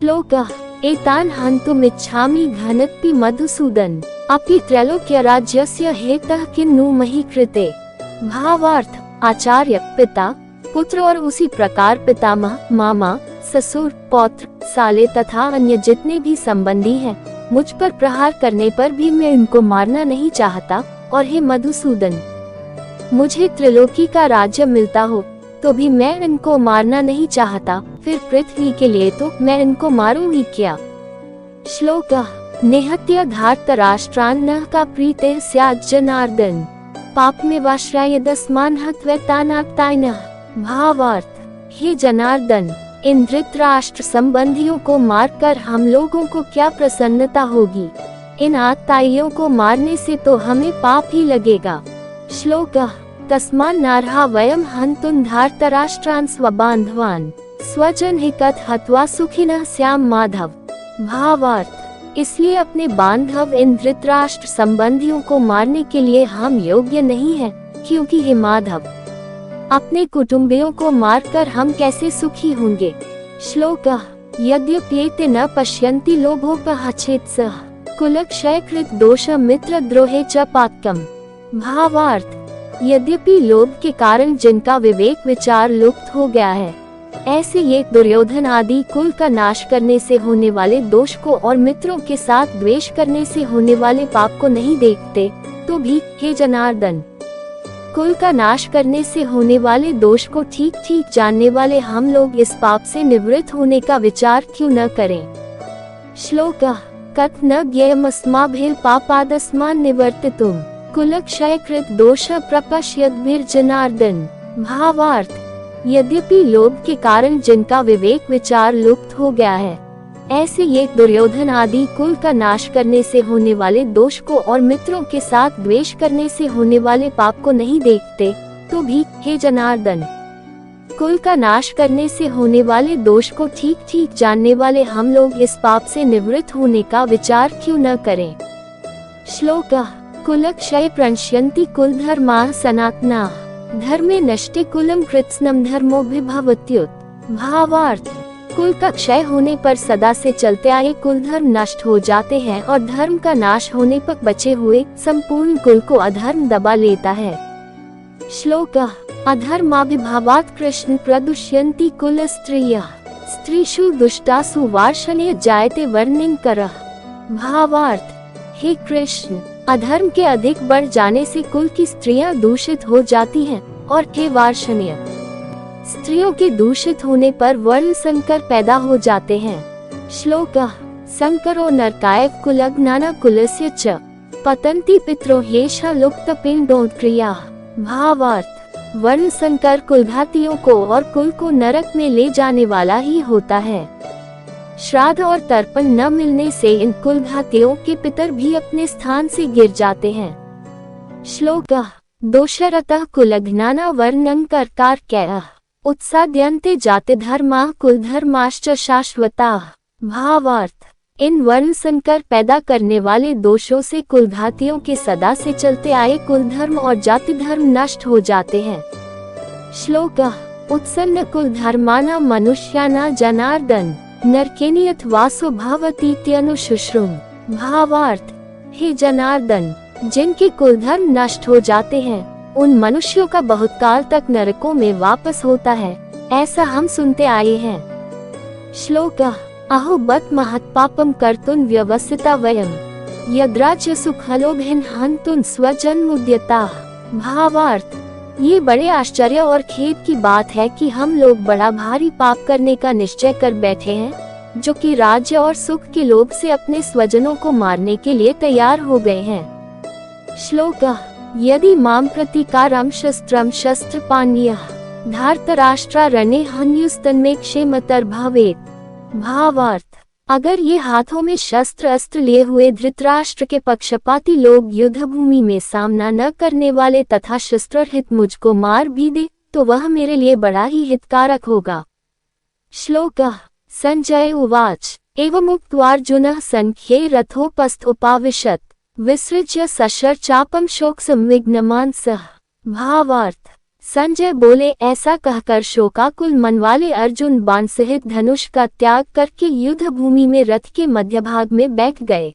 श्लोकः एतान् हन्तुमिच्छामि घनत्वि मधुसूदन अपि त्रैलोक्य राज्यस्य हेतः किन्नु मही कृते। भावार्थ, आचार्य, पिता, पुत्र और उसी प्रकार पितामह, मामा, ससुर, पौत्र, साले तथा अन्य जितने भी संबंधी हैं, मुझ पर प्रहार करने पर भी मैं इनको मारना नहीं चाहता। और हे मधुसूदन, मुझे त्रिलोकी का राज्य मिलता हो तो भी मैं इनको मारना नहीं चाहता, फिर पृथ्वी के लिए तो मैं इनको मारूं ही क्या। श्लोकः निहत्य धार्तराष्ट्रान् न का प्रीतिः स्यात् जनार्दन पापमेवाश्रयेदस्मान् हत्वैतानात्तायनः। भावार्थ, हे जनार्दन, इन धृतराष्ट्र संबंधियों को मारकर हम लोगों को क्या प्रसन्नता होगी। इन आत्ताइयों को मारने से तो हमें पाप ही लगेगा। श्लोकः तस्मान् नार्हा वयं हन्तुं धार्तराष्ट्रान् स्वबान्धवान् स्वजनहितं हत्वा सुखिनः स्याम माधव। भावार्थ, इसलिए अपने बांधव इन धृतराष्ट्र संबंधियों को मारने के लिए हम योग्य नहीं हैं, क्योंकि हे माधव, अपने कुटुंबियों को मारकर हम कैसे सुखी होंगे। श्लोकः यद्यप्येते न पश्यन्ति लोभोपहच्छेत्सः कुलक्षयकृत दोष मित्र द्रोहे च पातकम्। भावार्थ, यद्यपि लोभ के कारण जिनका विवेक विचार लुप्त हो गया है, ऐसे ये दुर्योधन आदि कुल का नाश करने से होने वाले दोष को और मित्रों के साथ द्वेष करने से होने वाले पाप को नहीं देखते, तो भी हे जनार्दन, कुल का नाश करने से होने वाले दोष को ठीक ठीक जानने वाले हम लोग इस पाप से निवृत्त होने का विचार क्यों न करें। श्लोकः कथ न ज्ञेयमस्माभिः पापादस्मान् निवर्तितुम् कुलक्षयकृत दोष प्रपश्यद्भिर्जनार्दन। भावार्थ, यद्यपि लोभ के कारण जिनका विवेक विचार लुप्त हो गया है, ऐसे ये दुर्योधन आदि कुल का नाश करने से होने वाले दोष को और मित्रों के साथ द्वेष करने से होने वाले पाप को नहीं देखते, तो भी हे जनार्दन, कुल का नाश करने से होने वाले दोष को ठीक ठीक जानने वाले हम लोग इस पाप से निवृत्त होने का विचार क्यों न करें। श्लोकः कुलक्षय प्रणश्यन्ति कुलधर्माः सनातनाः धर्मे नष्टे कुलम कृत्स्नम धर्मोभिभवत्युत। भावार्थ, कुल का क्षय होने पर सदा से चलते आए कुल धर्म नष्ट हो जाते हैं और धर्म का नाश होने पर बचे हुए संपूर्ण कुल को अधर्म दबा लेता है। श्लोकः अधर्माभिभावात् कृष्ण प्रदुष्यन्ति कुल स्त्रियः स्त्रीषु दुष्टासु वार्ष्णेय जायते वर्णिंकरः। भावार्थ, हे कृष्ण, अधर्म के अधिक बढ़ जाने से कुल की स्त्रियां दूषित हो जाती हैं, और हे वार्ष्णेय, स्त्रियों के दूषित होने पर वर्ण संकर पैदा हो जाते हैं। श्लोकः संकरो नरकाय कुलज्ञाना कुलस्य च पतन्ति पितरो ह्येषा लुप्त पिंडोत्क्रियाः। भावार्थ, वर्ण संकर कुलघातियों को और कुल को नरक में ले जाने वाला ही होता है। श्राद्ध और तर्पण न मिलने से इन कुलघातियों के पितर भी अपने स्थान से गिर जाते हैं। श्लोकः दोषरतः कुलज्ञाना वर्णं कर्कारकैः उत्साद्यन्ते जाते धर्माः कुलधर्माश्च शाश्वताः। भावार्थ, इन वर्ण संकर पैदा करने वाले दोषों से कुलघातियों के सदा से चलते आए कुल धर्म और जाति धर्म नष्ट हो जाते हैं। श्लोकः उत्सन्न कुल धर्माना मनुष्याना जनार्दन नरकेनियत वासो भवतीत्यनुशुश्रुम। भावार्थ, हे जनार्दन, जिनके कुल धर्म नष्ट हो जाते हैं, उन मनुष्यों का बहुत काल तक नरकों में वापस होता है, ऐसा हम सुनते आए हैं। श्लोकः अहो बत महत्पापम कर्तुं व्यवसिता वयं यद्राज्य सुखलोभेन हन्तुं स्वजन्मुद्यताः। भावार्थ, ये बड़े आश्चर्य और खेद की बात है कि हम लोग बड़ा भारी पाप करने का निश्चय कर बैठे हैं, जो कि राज्य और सुख के लोभ से अपने स्वजनों को मारने के लिए तैयार हो गए हैं। श्लोकः यदि माम प्रतिकारं शस्त्रं शस्त्रपाणियः धार्तराष्ट्रारण्ये हन्युस्तन्मे क्षेमतर भवेत्। भावार्थ, अगर ये हाथों में शस्त्र अस्त्र लिए हुए धृतराष्ट्र के पक्षपाती लोग युद्ध भूमि में सामना न करने वाले तथा शस्त्ररहित मुझको मार भी दे, तो वह मेरे लिए बड़ा ही हितकारक होगा। श्लोकः संजय उवाच एवमुक्त्वार्जुनः संख्ये रथोपस्थोपाविशत् विसृज्य सशर चापम शोक संविघ्नमानसः। भावार्थ, संजय बोले। ऐसा कहकर शोकाकुल मन वाले अर्जुन बाण सहित धनुष का त्याग करके युद्ध भूमि में रथ के मध्यभाग में बैठ गए।